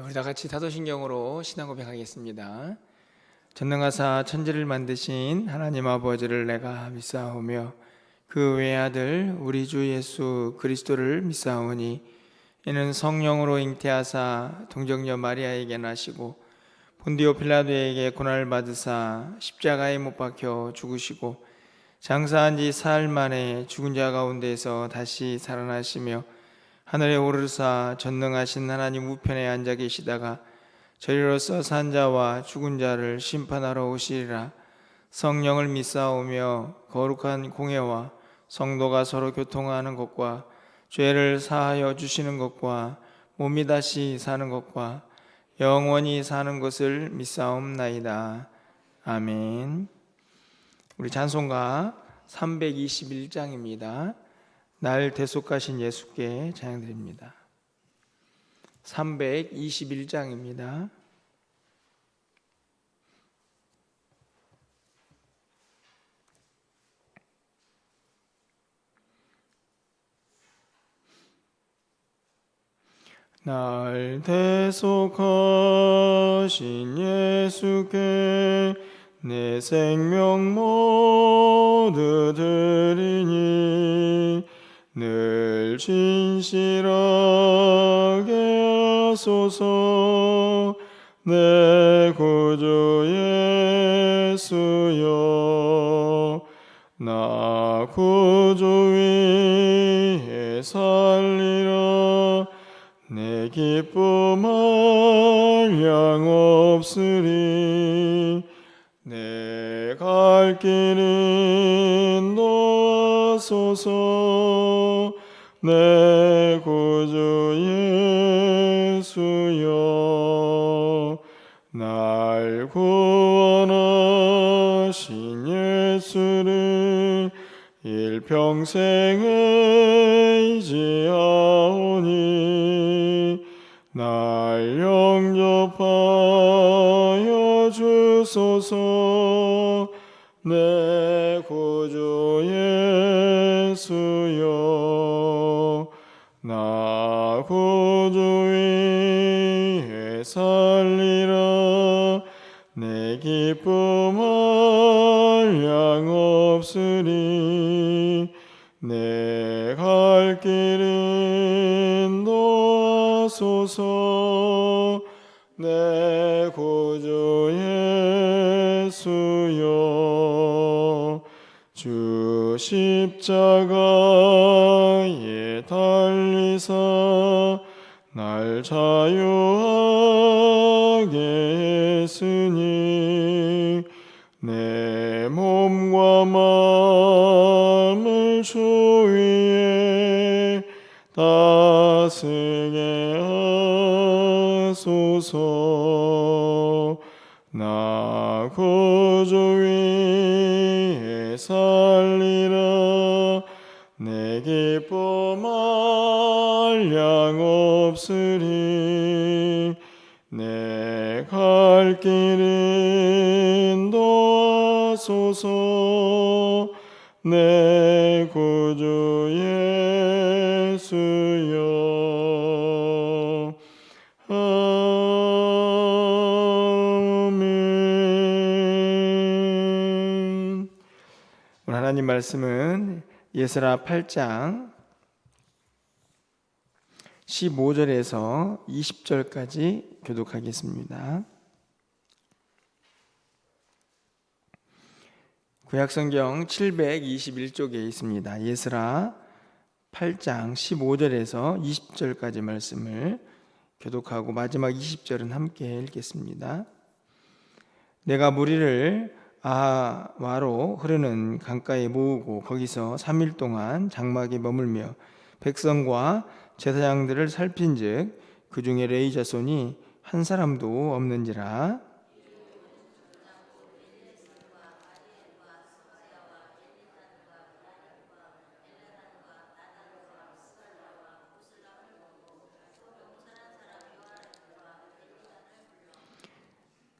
우리 다 같이 사도신경으로 신앙 고백하겠습니다. 전능하사 천지를 만드신 하나님 아버지를 내가 믿사오며 그 외아들 우리 주 예수 그리스도를 믿사오니 이는 성령으로 잉태하사 동정녀 마리아에게 나시고 본디오 빌라도에게 고난을 받으사 십자가에 못 박혀 죽으시고 장사한 지 사흘 만에 죽은 자 가운데서 다시 살아나시며 하늘에 오르사 전능하신 하나님 우편에 앉아 계시다가 저리로서 산 자와 죽은 자를 심판하러 오시리라. 성령을 믿사오며 거룩한 공회와 성도가 서로 교통하는 것과 죄를 사하여 주시는 것과 몸이 다시 사는 것과 영원히 사는 것을 믿사옵나이다. 아멘. 우리 찬송가 321장입니다. 날 대속하신 예수께 찬양드립니다. 321장입니다. 날 대속하신 예수께 내 생명 모두 드리니 늘 진실하게 하소서. 내 구주 예수여, 나 구주 위에 살리라. 내 기쁨 한량 없으리. 내 갈 길 인도하소서. 내 구주 예수여, 날 구원하신 예수를 일평생 의지하오니 날 영접하여 주소서. 내 구주 예수여, 나 구주 위에 살리라. 내 기쁨 한량 없으리. 내 갈 길 인도하소서. 내 구주 예수여, 주 십자가에 달리사 날 자유하게 했으니 내 몸과 마음을 주 위에 다스게 하소서. 나 구주 위에 살리라. 내 기쁨 한량 없으리. 내 갈 길 인도하소서. 내 구주 예수여, 아멘. 오늘 하나님 말씀은 예스라 8장 15절에서 20절까지 교독하겠습니다. 구약성경 721쪽에 있습니다. 예스라 8장 15절에서 20절까지 말씀을 교독하고 마지막 20절은 함께 읽겠습니다. 내가 무리를 아하와로 흐르는 강가에 모으고 거기서 3일 동안 장막에 머물며 백성과 제사장들을 살핀즉 그 중에 레위 자손이 한 사람도 없는지라.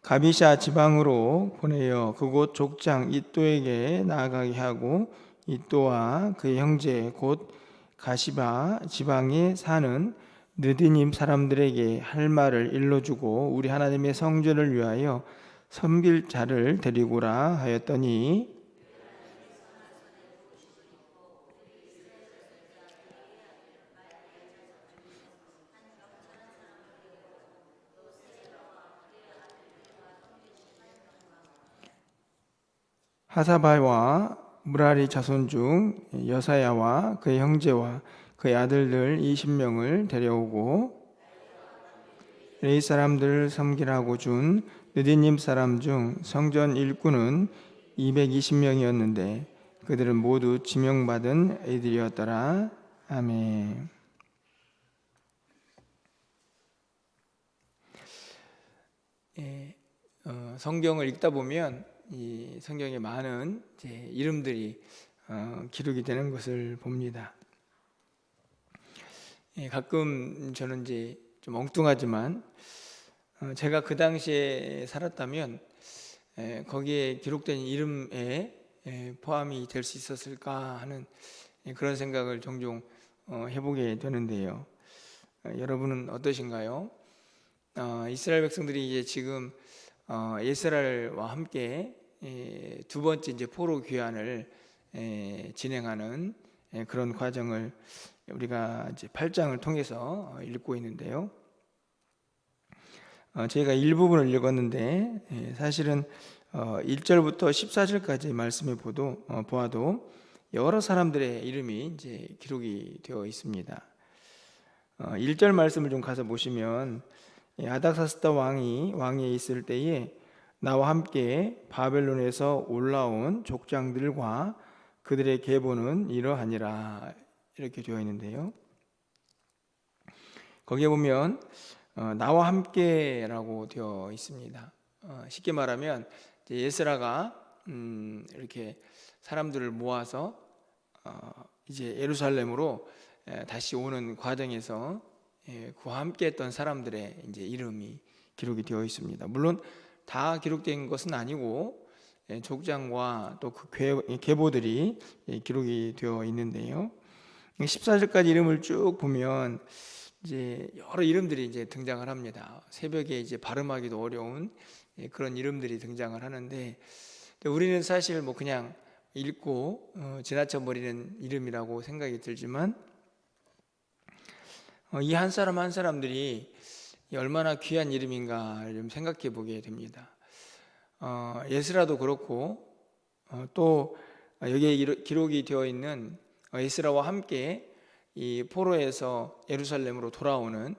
가비샤 지방으로 보내어 그곳 족장 이또에게 나아가게 하고 이또와 그의 형제 곧 가시바 지방에 사는 느디님 사람들에게 할 말을 일러주고 우리 하나님의 성전을 위하여 섬길 자를 데리고라 하였더니 하사바와 무라리 자손 중 여사야와 그의 형제와 그의 아들들 20명을 데려오고 레이 사람들을 섬기라고 준 느디님 사람 중 성전 일꾼은 220명이었는데 그들은 모두 지명받은 애들이었더라. 아멘. 성경을 읽다 보면 이 성경에 많은 이름들이 기록이 되는 것을 봅니다. 가끔 저는 좀 엉뚱하지만 제가 그 당시에 살았다면 거기에 기록된 이름에 포함이 될 수 있었을까 하는 그런 생각을 종종 해보게 되는데요. 여러분은 어떠신가요? 이스라엘 백성들이 이제 지금 이스라엘과 함께 두 번째 이제 포로 귀환을 진행하는 그런 과정을 우리가 이제 8장을 통해서 읽고 있는데요. 저희가 일부분을 읽었는데 사실은 1절부터 14절까지 말씀을 보아도 여러 사람들의 이름이 이제 기록이 되어 있습니다. 1절 말씀을 좀 가서 보시면 아닥사스다 왕위에 있을 때에 나와 함께 바벨론에서 올라온 족장들과 그들의 계보는 이러하니라 이렇게 되어 있는데요. 거기에 보면 나와 함께라고 되어 있습니다. 쉽게 말하면 에스라가 이렇게 사람들을 모아서 이제 예루살렘으로 다시 오는 과정에서 그와 함께했던 사람들의 이제 이름이 기록이 되어 있습니다. 물론 다 기록된 것은 아니고 족장과 또 그 계보들이 기록이 되어 있는데요. 14절까지 이름을 쭉 보면 이제 여러 이름들이 이제 등장을 합니다. 새벽에 이제 발음하기도 어려운 그런 이름들이 등장을 하는데 우리는 사실 뭐 그냥 읽고 지나쳐 버리는 이름이라고 생각이 들지만 이 한 사람 한 사람들이 얼마나 귀한 이름인가 좀 생각해 보게 됩니다. 에스라도 그렇고 또 여기에 기록이 되어 있는 에스라와 함께 이 포로에서 예루살렘으로 돌아오는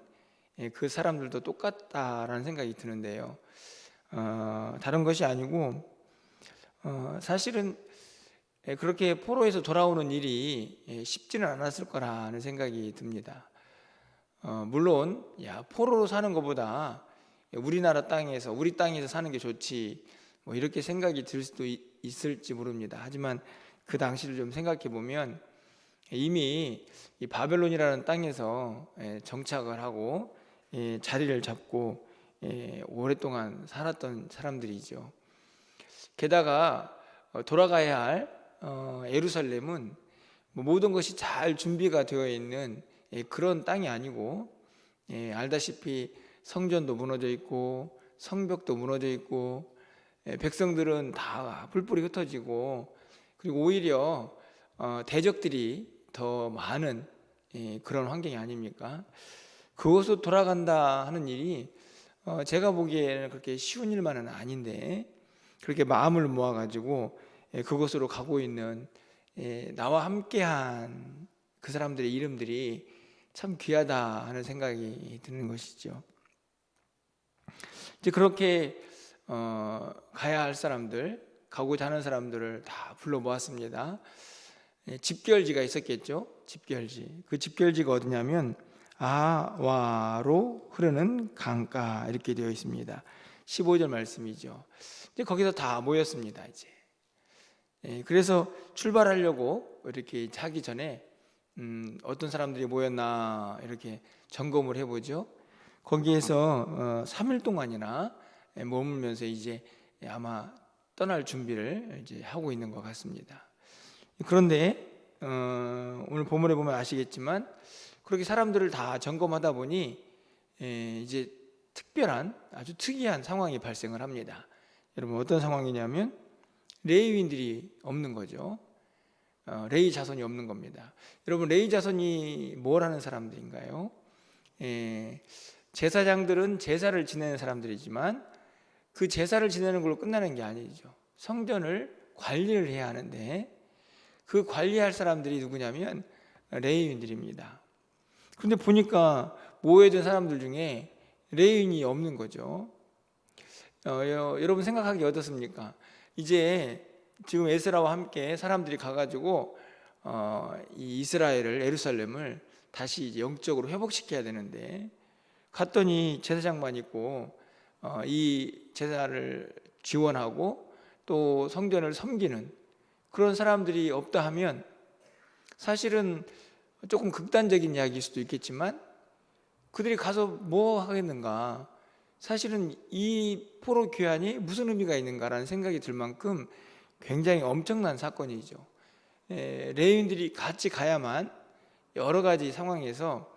그 사람들도 똑같다라는 생각이 드는데요. 다른 것이 아니고 사실은 그렇게 포로에서 돌아오는 일이 쉽지는 않았을 거라는 생각이 듭니다. 물론 포로로 사는 것보다 우리나라 땅에서 우리 땅에서 사는 게 좋지 뭐 이렇게 생각이 들 수도 있을지 모릅니다. 하지만 그 당시를 좀 생각해 보면 이미 이 바벨론이라는 땅에서 정착을 하고 자리를 잡고 오랫동안 살았던 사람들이죠. 게다가 돌아가야 할 예루살렘은 모든 것이 잘 준비가 되어 있는 그런 땅이 아니고 알다시피 성전도 무너져 있고 성벽도 무너져 있고 백성들은 다 뿔뿔이 흩어지고 그리고 오히려 대적들이 더 많은 그런 환경이 아닙니까? 그곳으로 돌아간다 하는 일이 제가 보기에는 그렇게 쉬운 일만은 아닌데 그렇게 마음을 모아가지고 그곳으로 가고 있는 나와 함께한 그 사람들의 이름들이 참 귀하다 하는 생각이 드는 것이죠. 이제 그렇게 가야 할 사람들, 가고자 하는 사람들을 다 불러 모았습니다. 집결지가 있었겠죠. 집결지. 그 집결지가 어디냐면 아와로 흐르는 강가 이렇게 되어 있습니다. 15절 말씀이죠. 이제 거기서 다 모였습니다. 이제 그래서 출발하려고 이렇게 하기 전에 어떤 사람들이 모였나 이렇게 점검을 해보죠. 거기에서 3일 동안이나 머물면서 이제 아마 떠날 준비를 이제 하고 있는 것 같습니다. 그런데 오늘 본문에 보면 아시겠지만 그렇게 사람들을 다 점검하다 보니 이제 특별한 아주 특이한 상황이 발생을 합니다. 여러분, 어떤 상황이냐면 레위인들이 없는 거죠. 레위 자손이 없는 겁니다. 여러분, 레위 자손이 뭘 하는 사람들인가요? 제사장들은 제사를 지내는 사람들이지만 그 제사를 지내는 걸로 끝나는 게 아니죠. 성전을 관리를 해야 하는데 그 관리할 사람들이 누구냐면 레위인들입니다. 그런데 보니까 모여든 사람들 중에 레위인이 없는 거죠. 여러분 생각하기 어떻습니까? 이제 지금 에스라와 함께 사람들이 가가지고 이 이스라엘을, 예루살렘을 다시 이제 영적으로 회복시켜야 되는데 갔더니 제사장만 있고 이 제사를 지원하고 또 성전을 섬기는 그런 사람들이 없다 하면 사실은 조금 극단적인 이야기일 수도 있겠지만 그들이 가서 뭐 하겠는가, 사실은 이 포로 귀환이 무슨 의미가 있는가라는 생각이 들 만큼 굉장히 엄청난 사건이죠. 레위인들이 같이 가야만 여러 가지 상황에서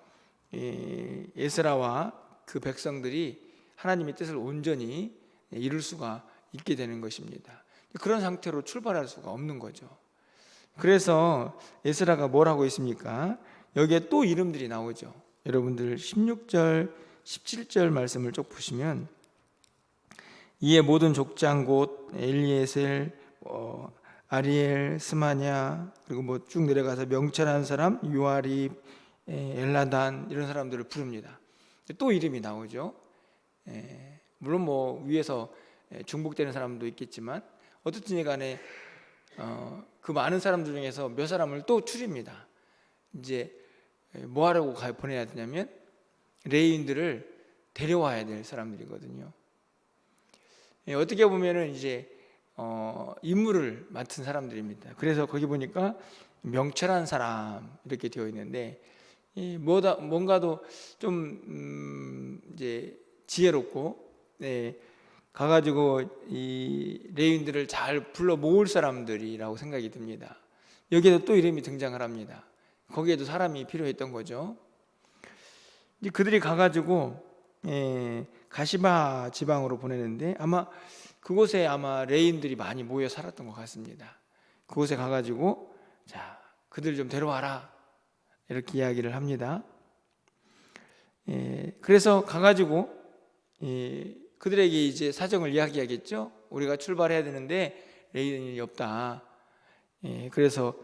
에스라와 그 백성들이 하나님의 뜻을 온전히 이룰 수가 있게 되는 것입니다. 그런 상태로 출발할 수가 없는 거죠. 그래서 에스라가 뭘 하고 있습니까? 여기에 또 이름들이 나오죠. 여러분들 16절 17절 말씀을 쭉 보시면 이에 모든 족장 곧 엘리에셀, 아리엘, 스마냐, 그리고 뭐 쭉 내려가서 명철한 사람 요아립, 엘라단 이런 사람들을 부릅니다. 또 이름이 나오죠. 물론 뭐 위에서 중복되는 사람도 있겠지만 어떻든 간에 그 많은 사람들 중에서 몇 사람을 또 추립니다. 이제 뭐 하라고 보내야 되냐면 레위인들을 데려와야 될 사람들이거든요. 어떻게 보면은 이제 임무를 맡은 사람들입니다. 그래서 거기 보니까 명철한 사람 이렇게 되어 있는데 뭔가도 좀 이제 지혜롭고 가가지고 이 레위인들을 잘 불러 모을 사람들이라고 생각이 듭니다. 여기에도 또 이름이 등장을 합니다. 거기에도 사람이 필요했던 거죠. 이제 그들이 가가지고 가시바 지방으로 보내는데 그곳에 레위인들이 많이 모여 살았던 것 같습니다. 그곳에 가가지고 자, 그들 좀 데려와라 이렇게 이야기를 합니다. 그래서 가가지고 그들에게 이제 사정을 이야기하겠죠. 우리가 출발해야 되는데 레위인이 없다. 그래서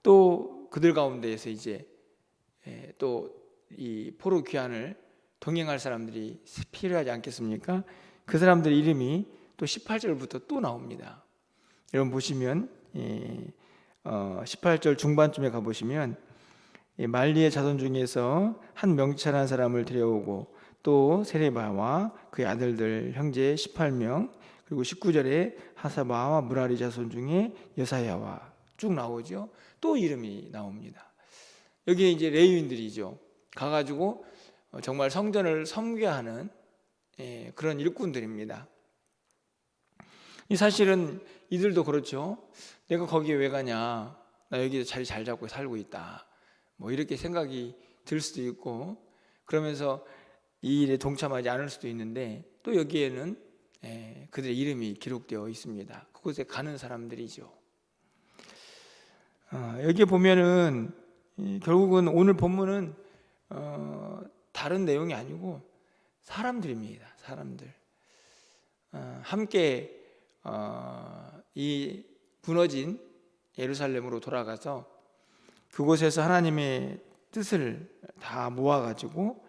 또 그들 가운데에서 이제 또 이 포로 귀환을 동행할 사람들이 필요하지 않겠습니까? 그 사람들 이름이 또 18절부터 또 나옵니다. 여러분 보시면 18절 중반쯤에 가보시면 말리의 자손 중에서 한 명철한 사람을 데려오고 또 세레바와 그의 아들들 형제 18명, 그리고 19절에 하사바와 무라리 자손 중에 여사야와 쭉 나오죠. 또 이름이 나옵니다. 여기에 이제 레위인들이죠. 가가지고 정말 성전을 섬겨야 하는 그런 일꾼들입니다. 사실은 이들도 그렇죠. 내가 거기에 왜 가냐, 나 여기서 자리 잘 잡고 살고 있다, 뭐 이렇게 생각이 들 수도 있고 그러면서 이 일에 동참하지 않을 수도 있는데 또 여기에는 그들의 이름이 기록되어 있습니다. 그곳에 가는 사람들이죠. 여기 보면은 결국은 오늘 본문은 다른 내용이 아니고 사람들입니다. 사람들 함께 이 무너진 예루살렘으로 돌아가서 그곳에서 하나님의 뜻을 다 모아가지고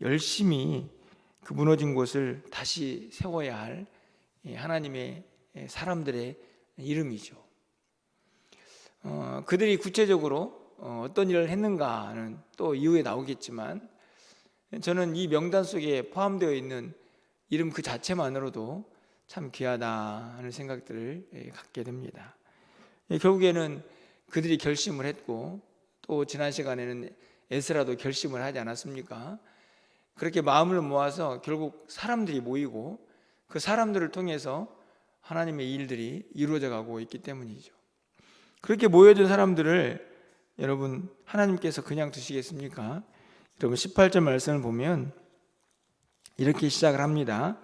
열심히 그 무너진 곳을 다시 세워야 할 하나님의 사람들의 이름이죠. 그들이 구체적으로 어떤 일을 했는가는 또 이후에 나오겠지만 저는 이 명단 속에 포함되어 있는 이름 그 자체만으로도 참 귀하다 하는 생각들을 갖게 됩니다. 결국에는 그들이 결심을 했고 또 지난 시간에는 에스라도 결심을 하지 않았습니까? 그렇게 마음을 모아서 결국 사람들이 모이고 그 사람들을 통해서 하나님의 일들이 이루어져 가고 있기 때문이죠. 그렇게 모여든 사람들을 여러분 하나님께서 그냥 두시겠습니까? 여러분 18절 말씀을 보면 이렇게 시작을 합니다.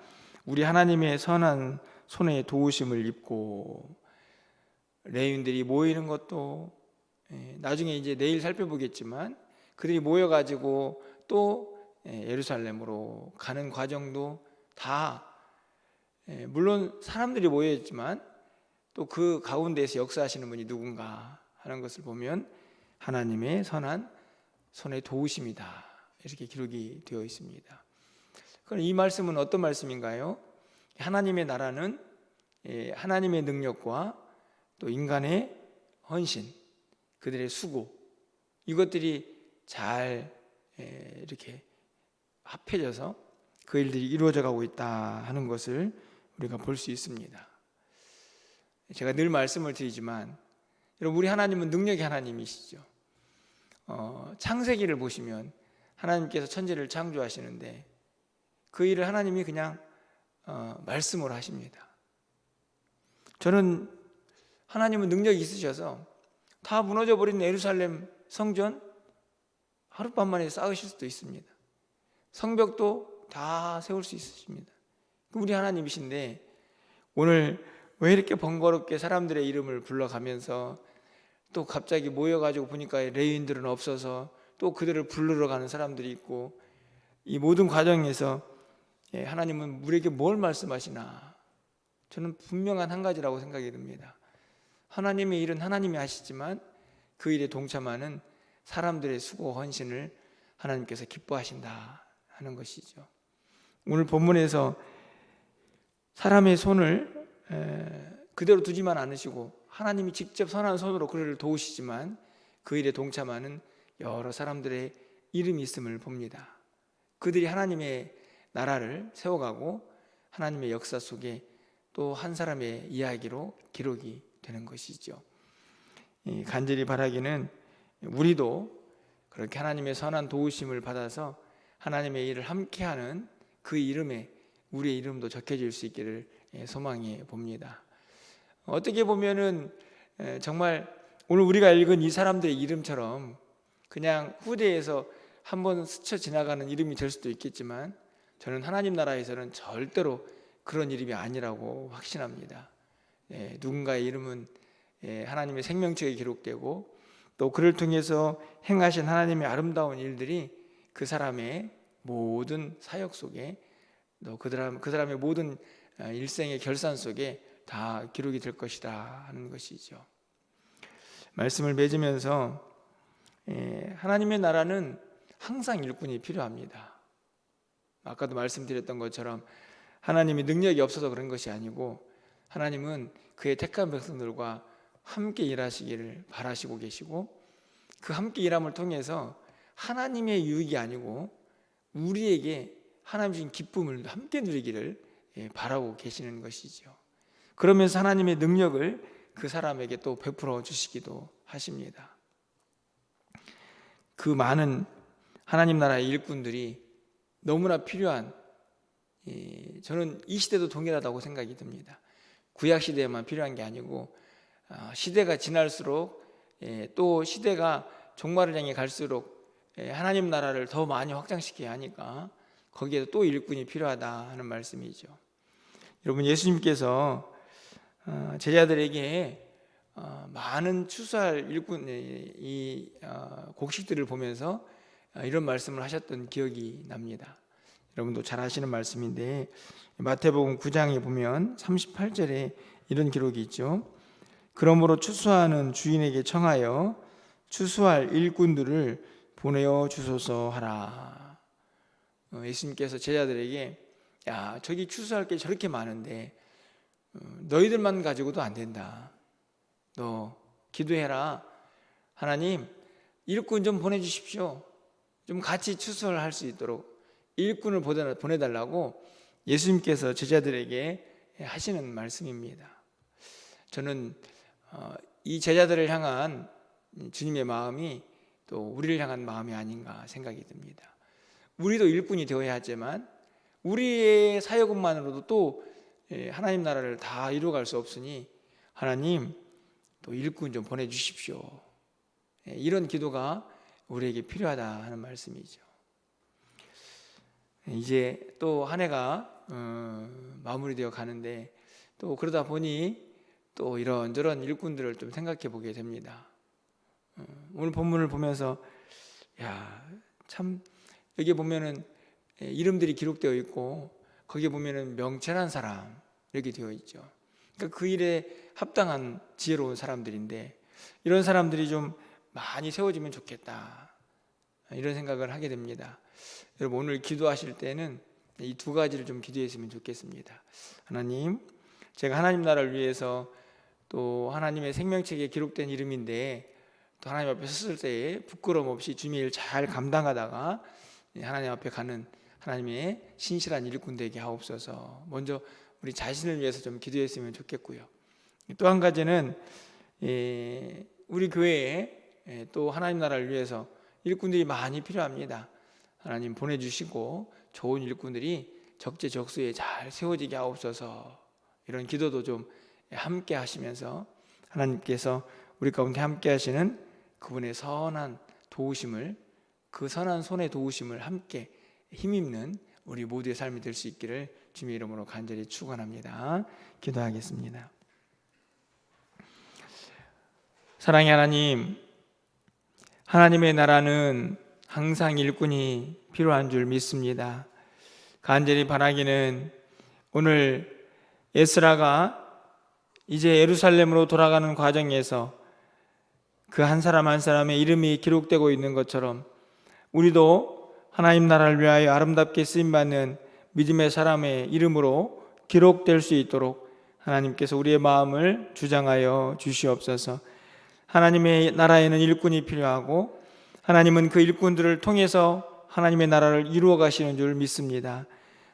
우리 하나님의 선한 손에 도우심을 입고. 레위인들이 모이는 것도 나중에 이제 내일 살펴보겠지만 그들이 모여가지고 또 예루살렘으로 가는 과정도 다 물론 사람들이 모여있지만 또 그 가운데에서 역사하시는 분이 누군가 하는 것을 보면 하나님의 선한 손에 도우심이다, 이렇게 기록이 되어 있습니다. 그럼 이 말씀은 어떤 말씀인가요? 하나님의 나라는 하나님의 능력과 또 인간의 헌신, 그들의 수고, 이것들이 잘 이렇게 합해져서 그 일들이 이루어져 가고 있다 하는 것을 우리가 볼 수 있습니다. 제가 늘 말씀을 드리지만 여러분, 우리 하나님은 능력의 하나님이시죠. 창세기를 보시면 하나님께서 천지를 창조하시는데 그 일을 하나님이 그냥 말씀으로 하십니다. 저는 하나님은 능력이 있으셔서 다 무너져버린 예루살렘 성전 하룻밤만에 쌓으실 수도 있습니다. 성벽도 다 세울 수 있으십니다. 우리 하나님이신데 오늘 왜 이렇게 번거롭게 사람들의 이름을 불러가면서 또 갑자기 모여가지고 보니까 레위인들은 없어서 또 그들을 부르러 가는 사람들이 있고, 이 모든 과정에서 하나님은 우리에게 뭘 말씀하시나? 저는 분명한 한 가지라고 생각이 듭니다. 하나님의 일은 하나님이 하시지만 그 일에 동참하는 사람들의 수고 헌신을 하나님께서 기뻐하신다 하는 것이죠. 오늘 본문에서 사람의 손을 그대로 두지만 않으시고 하나님이 직접 선한 손으로 그를 도우시지만 그 일에 동참하는 여러 사람들의 이름이 있음을 봅니다. 그들이 하나님의 나라를 세워가고 하나님의 역사 속에 또 한 사람의 이야기로 기록이 되는 것이죠. 간절히 바라기는 우리도 그렇게 하나님의 선한 도우심을 받아서 하나님의 일을 함께하는 그 이름에 우리의 이름도 적혀질 수 있기를 소망해 봅니다. 어떻게 보면은 정말 오늘 우리가 읽은 이 사람들의 이름처럼 그냥 후대에서 한번 스쳐 지나가는 이름이 될 수도 있겠지만 저는 하나님 나라에서는 절대로 그런 이름이 아니라고 확신합니다. 누군가의 이름은 하나님의 생명책에 기록되고 또 그를 통해서 행하신 하나님의 아름다운 일들이 그 사람의 모든 사역 속에 또 그 사람의 모든 일생의 결산 속에 다 기록이 될 것이다 하는 것이죠. 말씀을 맺으면서 하나님의 나라는 항상 일꾼이 필요합니다. 아까도 말씀드렸던 것처럼 하나님이 능력이 없어서 그런 것이 아니고 하나님은 그의 택한 백성들과 함께 일하시기를 바라시고 계시고 그 함께 일함을 통해서 하나님의 유익이 아니고 우리에게 하나님 주신 기쁨을 함께 누리기를 바라고 계시는 것이죠. 그러면서 하나님의 능력을 그 사람에게 또 베풀어 주시기도 하십니다. 그 많은 하나님 나라의 일꾼들이 너무나 필요한, 저는 이 시대도 동일하다고 생각이 듭니다. 구약 시대에만 필요한 게 아니고 시대가 지날수록 또 시대가 종말을 향해 갈수록 하나님 나라를 더 많이 확장시켜야 하니까 거기에 또 일꾼이 필요하다 하는 말씀이죠. 여러분, 예수님께서 제자들에게 많은 추수할 일꾼 이 곡식들을 보면서 이런 말씀을 하셨던 기억이 납니다. 여러분도 잘 아시는 말씀인데 마태복음 9장에 보면 38절에 이런 기록이 있죠. 그러므로 추수하는 주인에게 청하여 추수할 일꾼들을 보내어 주소서 하라. 예수님께서 제자들에게 야, 저기 추수할 게 저렇게 많은데 너희들만 가지고도 안 된다. 너 기도해라. 하나님, 일꾼 좀 보내주십시오. 좀 같이 추수를 할 수 있도록 일꾼을 보내달라고 예수님께서 제자들에게 하시는 말씀입니다. 저는 이 제자들을 향한 주님의 마음이 또 우리를 향한 마음이 아닌가 생각이 듭니다. 우리도 일꾼이 되어야 하지만 우리의 사역만으로도 또 하나님 나라를 다 이루어갈 수 없으니 하나님 또 일꾼 좀 보내주십시오. 이런 기도가 우리에게 필요하다 하는 말씀이죠. 이제 또 한 해가 마무리되어 가는데, 또 그러다 보니 또 이런저런 일꾼들을 좀 생각해 보게 됩니다. 오늘 본문을 보면서 참 여기 보면은 이름들이 기록되어 있고, 거기에 보면은 명철한 사람 이렇게 되어 있죠. 그러니까 그 일에 합당한 지혜로운 사람들인데, 이런 사람들이 좀 많이 세워지면 좋겠다, 이런 생각을 하게 됩니다. 여러분, 오늘 기도하실 때는 이 두 가지를 좀 기도했으면 좋겠습니다. 하나님, 제가 하나님 나라를 위해서, 또 하나님의 생명책에 기록된 이름인데, 또 하나님 앞에 섰을 때에 부끄러움 없이 주님의 일 잘 감당하다가 하나님 앞에 가는 하나님의 신실한 일꾼 되게 하옵소서. 먼저 우리 자신을 위해서 좀 기도했으면 좋겠고요. 또 한 가지는 우리 교회에 또 하나님 나라를 위해서 일꾼들이 많이 필요합니다. 하나님 보내주시고 좋은 일꾼들이 적재적소에 잘 세워지게 하옵소서. 이런 기도도 좀 함께 하시면서 하나님께서 우리 가운데 함께 하시는 그분의 선한 도우심을, 그 선한 손의 도우심을 함께 힘입는 우리 모두의 삶이 될 수 있기를 주님의 이름으로 간절히 축원합니다. 기도하겠습니다. 사랑의 하나님, 하나님의 나라는 항상 일꾼이 필요한 줄 믿습니다. 간절히 바라기는 오늘 에스라가 이제 예루살렘으로 돌아가는 과정에서 그 한 사람 한 사람의 이름이 기록되고 있는 것처럼, 우리도 하나님 나라를 위하여 아름답게 쓰임받는 믿음의 사람의 이름으로 기록될 수 있도록 하나님께서 우리의 마음을 주장하여 주시옵소서. 하나님의 나라에는 일꾼이 필요하고, 하나님은 그 일꾼들을 통해서 하나님의 나라를 이루어 가시는 줄 믿습니다.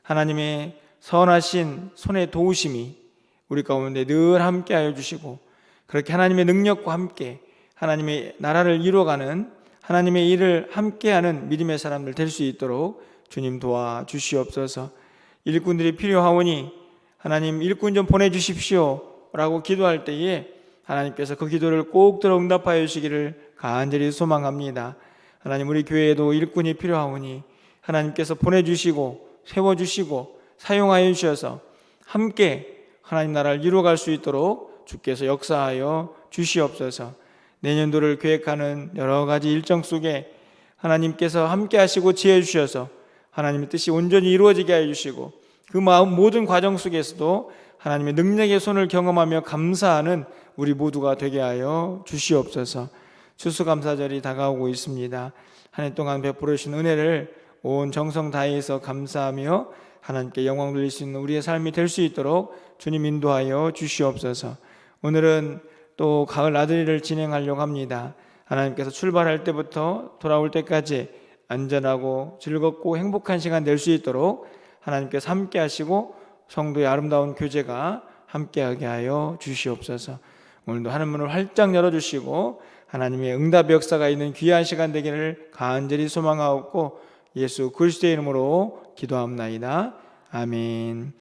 하나님의 선하신 손의 도우심이 우리 가운데 늘 함께하여 주시고, 그렇게 하나님의 능력과 함께 하나님의 나라를 이루어가는, 하나님의 일을 함께하는 믿음의 사람들 될 수 있도록 주님 도와주시옵소서. 일꾼들이 필요하오니 하나님 일꾼 좀 보내주십시오 라고 기도할 때에 하나님께서 그 기도를 꼭 들어 응답하여 주시기를 간절히 소망합니다. 하나님, 우리 교회에도 일꾼이 필요하오니 하나님께서 보내주시고 세워주시고 사용하여 주셔서 함께 하나님 나라를 이루어갈 수 있도록 주께서 역사하여 주시옵소서. 내년도를 계획하는 여러 가지 일정 속에 하나님께서 함께 하시고 지혜 주셔서 하나님의 뜻이 온전히 이루어지게 해 주시고, 그 마음 모든 과정 속에서도 하나님의 능력의 손을 경험하며 감사하는 우리 모두가 되게 하여 주시옵소서. 추수감사절이 다가오고 있습니다. 한 해 동안 베풀어 주신 은혜를 온 정성 다해서 감사하며 하나님께 영광 돌릴 수 있는 우리의 삶이 될 수 있도록 주님 인도하여 주시옵소서. 오늘은 또 가을 나들이를 진행하려고 합니다. 하나님께서 출발할 때부터 돌아올 때까지 안전하고 즐겁고 행복한 시간 될 수 있도록 하나님께서 함께 하시고 성도의 아름다운 교제가 함께하게 하여 주시옵소서. 오늘도 하늘문을 활짝 열어주시고 하나님의 응답 역사가 있는 귀한 시간 되기를 간절히 소망하옵고 예수 그리스도의 이름으로 기도합나이다. 아멘.